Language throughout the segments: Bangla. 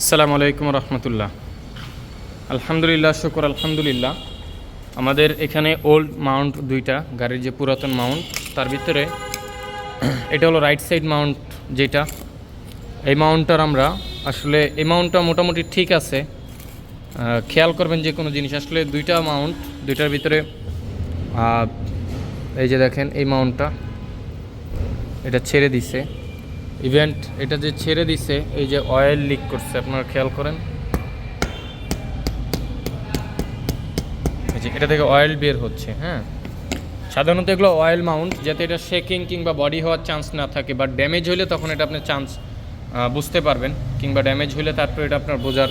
আসসালামু আলাইকুম রহমতুল্লাহ। আলহামদুলিল্লাহ, শুকর আলহামদুলিল্লাহ। আমাদের এখানে ওল্ড মাউন্ট দুইটা, গাড়ির যে পুরাতন মাউন্ট, তার ভিতরে এটা হলো রাইট সাইড মাউন্ট। যেটা এই মাউন্টটার আমরা আসলে এই মাউন্টটা মোটামুটি ঠিক আছে। খেয়াল করবেন যে কোনো জিনিস আসলে দুইটা মাউন্ট, দুইটার ভিতরে এই যে দেখেন এই মাউন্টটা এটা ছেড়ে দিছে। ইভেন্ট এটা যে ছেড়ে দিছে, এই যে অয়েল লিক করছে, আপনারা খেয়াল করেন, এই যে এটা থেকে অয়েল বের হচ্ছে। হ্যাঁ, সাধারণত এগুলো অয়েল মাউন্ট, যাতে এটা শেকিং কিংবা বডি হওয়ার চান্স না থাকে, বাট ড্যামেজ হলে তখন এটা আপনি চান্স বুঝতে পারবেন, কিংবা ড্যামেজ হলে তারপর এটা আপনার বোঝার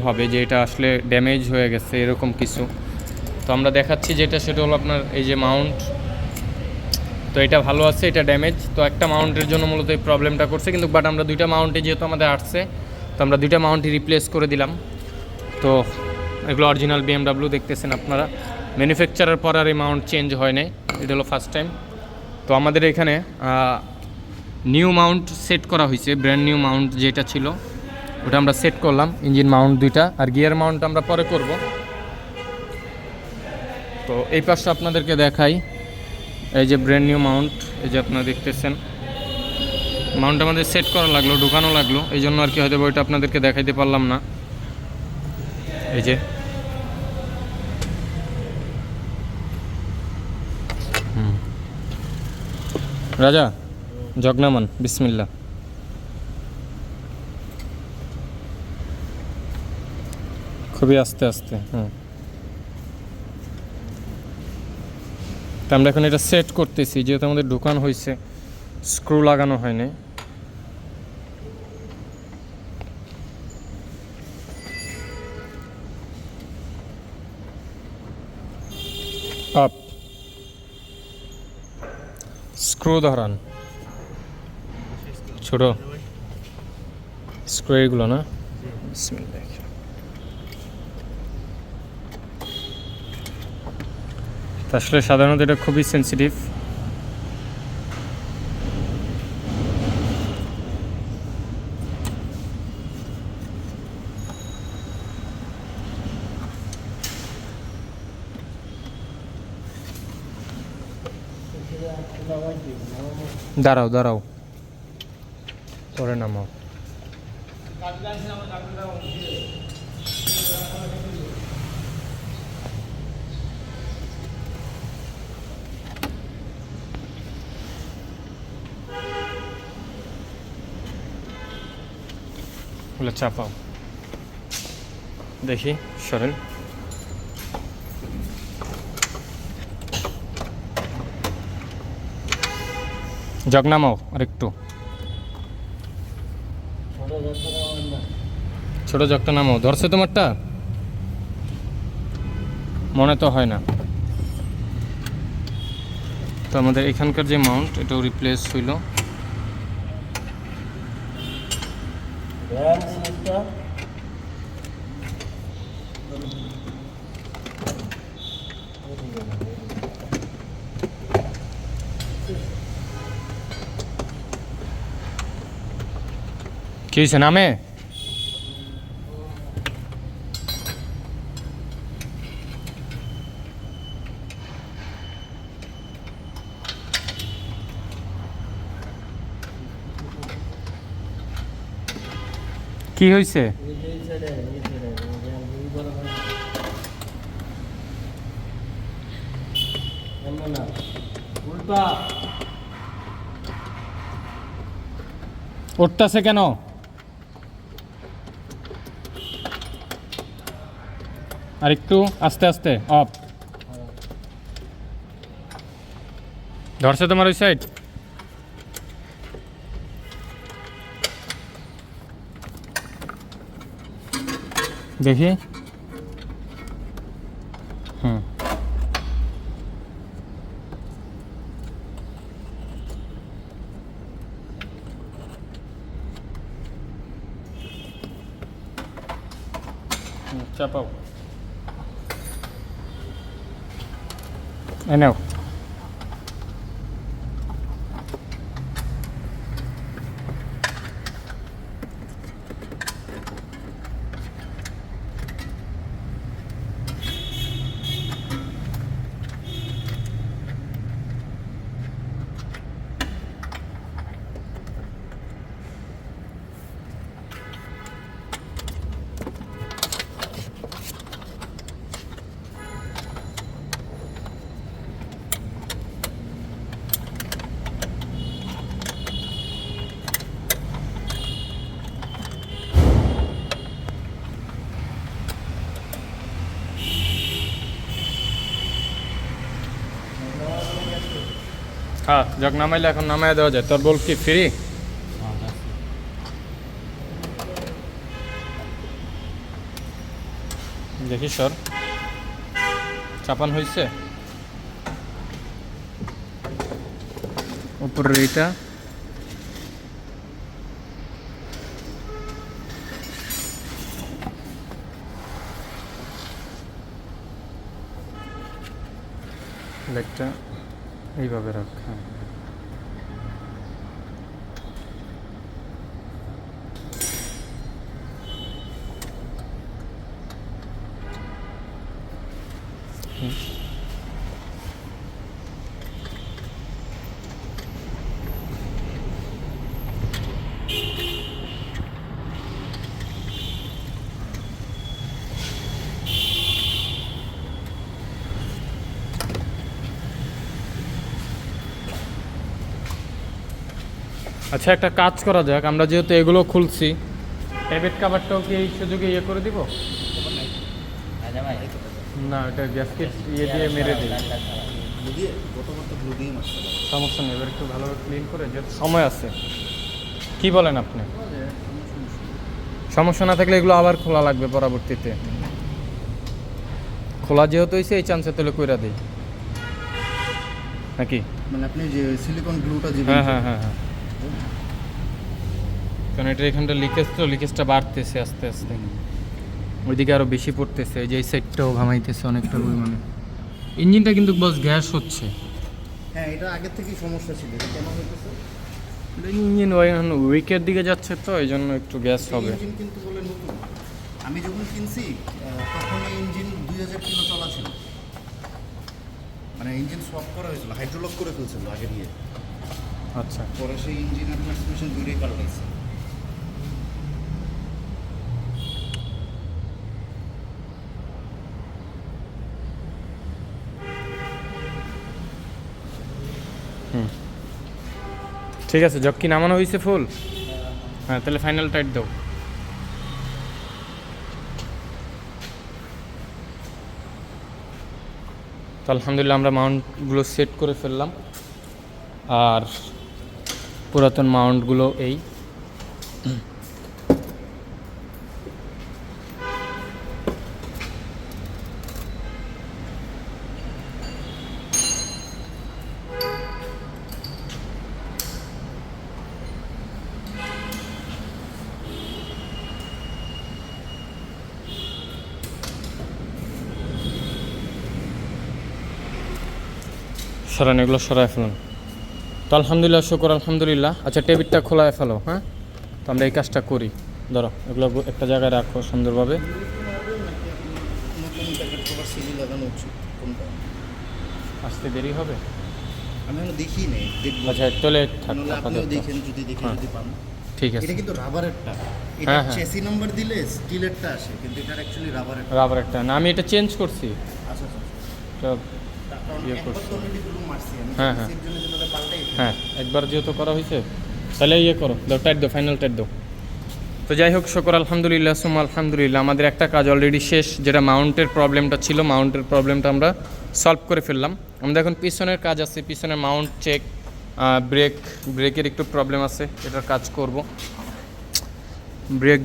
হবে যে এটা আসলে ড্যামেজ হয়ে গেছে এরকম কিছু। তো আমরা দেখাচ্ছি যেটা, সেটা হলো আপনার এই যে মাউন্ট। তো এটা ভালো আছে, এটা ড্যামেজ। তো একটা মাউন্টের জন্য মূলত এই প্রবলেমটা করছে, কিন্তু বাট আমরা দুইটা মাউন্টে যেহেতু আমাদের আসছে, তো আমরা দুইটা মাউন্টই রিপ্লেস করে দিলাম। তো এগুলো অরিজিনাল BMW দেখতেছেন আপনারা, ম্যানুফ্যাকচারার পর আর এই মাউন্ট চেঞ্জ হয় নাই, এটা হলো ফার্স্ট টাইম। তো আমাদের এখানে নিউ মাউন্ট সেট করা হয়েছে, ব্র্যান্ড নিউ মাউন্ট যেটা ছিল ওটা আমরা সেট করলাম। ইঞ্জিন মাউন্ট দুইটা, আর গিয়ার মাউন্ট আমরা পরে করব। তো এই পাশে আপনাদেরকে দেখাই, এই যে ব্র্যান্ড নিউ মাউন্ট, এই যে আপনারা দেখতেছেন মাউন্ট আমাদের সেট করা লাগলো, ঢুকানো লাগলো, এই জন্য আর কি হয়তো ওইটা আপনাদেরকে দেখাইতে পারলাম না। এই যে রাজা জগনামান বিসমিল্লাহ। খুবই আস্তে আস্তে। তো আমরা এখন এটা সেট করতেছি, যেহেতু আমাদের ঢুকানো হয়েছে, স্ক্রু লাগানো হয়নি। আপ স্ক্রু ধরান, ছোট স্ক্রু এগুলো না। আসলে সাধারণত এটা খুবই সেন্সিটিভ। দাঁড়াও দাঁড়াও, পরে নামাও। বলে চাপাও, দেখি সরেন। জগ নামাও আরেকটু, ছোট জগটা নামাও। ধরছে তোমারটা? মনে তো হয় না। তো আমাদের এখানকার যে মাউন্ট, এটাও রিপ্লেস হইল। কি হয়েছে নামে? কি হয়েছে? উঠতেছে কেন? আর একটু আস্তে আস্তে অফ। ধরছে তোমার ওই সাইড? দেখি। চাপাও, নাও। হ্যাঁ যাক নামাইলে এখন নামাই দেওয়া যায়। তোর বল কি ফ্রি? দেখি সর চাপান হয়েছে উপরের এইটা। লেগটা এইভাবে রাখ। হ্যাঁ আচ্ছা একটা কাজ করা যাক, আমরা যেহেতু এগুলো খুলছি ট্যাবেট কাভারটাও কি এই সুযোগে ইয়ে করে দিব? না এটা গ্যাসকেট ইয়ে দিয়ে মেরে দিই, সমস্যা নেই। এবার একটু ভালোভাবে ক্লিন করে, যেহেতু সময় আছে। কি বলেন আপনি? সমস্যা না থাকলে এগুলো আবার খোলা লাগবে পরবর্তীতে। খোলা যেহেতু হয়েছে এই চান্সে তাহলে কইরা দিই নাকি? মানে আপনি যে সিলিকন গ্লুটা দিবেন। হ্যাঁ হ্যাঁ হ্যাঁ হ্যাঁ, কারণ এটা এখানটা লিকেজ, তো লিকেজটা বাড়তেছে আস্তে আস্তে, ওইদিকে আরও বেশি পড়তেছে। এই যে এই সাইডটাও ঘামাইতেছে অনেকটা পরিমাণে। ইঞ্জিনটা কিন্তু বস গ্যাস হচ্ছে। হ্যাঁ এটা আগের থেকেই সমস্যা ছিল। এটা কেন হইতেছে? ইঞ্জিন উইকের দিকে যাচ্ছে তো এই জন্য একটু গ্যাস হবে। ইঞ্জিন কিন্তু বলে নতুন, আমি যখন কিনছি তখন এই ইঞ্জিন 2000 কিলো চলা ছিল। মানে ইঞ্জিন সোয়াপ করা হয়েছিল, হাইড্রোলক করে ফেলছিল আগে দিয়ে। আচ্ছা পরে সেই ইঞ্জিন আর ট্রান্সমিশন দুটোই পাল্টাইছে। ঠিক আছে, জক কি নামানো হয়েছে ফুল? হ্যাঁ তাহলে ফাইনাল টাইট দাও। তো আলহামদুলিল্লাহ আমরা মাউন্টগুলো সেট করে ফেললাম, আর পুরাতন মাউন্টগুলো এই। সরান এগুলো, সরাই ফেলুন। তো আলহামদুলিল্লাহ, শুকর আলহামদুলিল্লাহ। আচ্ছা টেবিলটা খোলায় ফেলো। হ্যাঁ তো আমরা এই কাজটা করি। ধরো এগুলো একটা জায়গায় রাখো সুন্দরভাবে। আসতে দেরি হবে, আমি দেখি নেই, দেখবো। আচ্ছা চলে আপনিও দেখেন, যদি দেখেন যদি পান। ঠিক আছে। এটা কিন্তু রাবারেরটা, এটা চেসি নাম্বার দিলে স্টিলেরটা আসে, কিন্তু এটা অ্যাকচুয়ালি রাবারেরটা না, আমি এটা চেঞ্জ করছি। আচ্ছা এটা ইয়ে করছি। হ্যাঁ হ্যাঁ হ্যাঁ, একবার যেহেতু করা হয়েছে তাহলে ইয়ে করো, দাও টাইট দাও, ফাইনাল টাইট দাও। তো যাই হোক, শুকর আলহামদুলিল্লাহ সুম্মা আলহামদুলিল্লাহ, আমাদের একটা কাজ অলরেডি শেষ, যেটা মাউন্টের প্রবলেমটা ছিল। মাউন্টের প্রবলেমটা আমরা সলভ করে ফেললাম। আমাদের এখন পিছনের কাজ আছে, পিছনের মাউন্ট চেক, ব্রেকের একটু প্রবলেম আছে, এটার কাজ করব। ব্রেক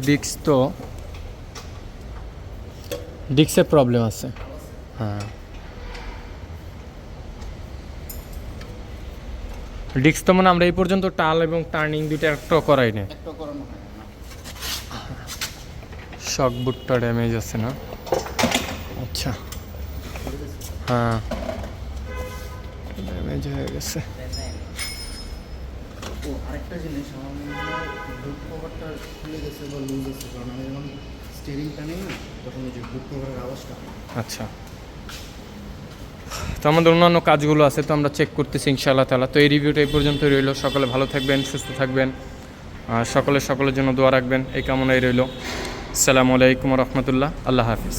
ডিস্কের প্রবলেম আছে। হ্যাঁ ডিস্ক তো মানে আমরা এই পর্যন্ত টাল এবং টার্নিং দুইটা একটা করাই না। শক বুটটা ড্যামেজ আছে না? আচ্ছা হ্যাঁ ড্যামেজ হয়ে গেছে। ও আরেকটা জিনিস, আমার মনে হয় বুট কভারটা খুলে গেছে বা লুজ আছে, কারণ আমি যখন স্টিয়ারিং টানি না তখন ওই যে বুট কভারের আওয়াজটা। আচ্ছা, তো আমাদের অন্যান্য কাজগুলো আছে, তো আমরা চেক করতেছি ইনশাআল্লাহ তাআলা। তো এই রিভিউটা এই পর্যন্তই রইল। সকলে ভালো থাকবেন, সুস্থ থাকবেন, সকলের জন্য দোয়া রাখবেন, এই কামনাই রইল। আসসালামু আলাইকুম ওয়া রাহমাতুল্লাহ। আল্লাহ হাফিজ।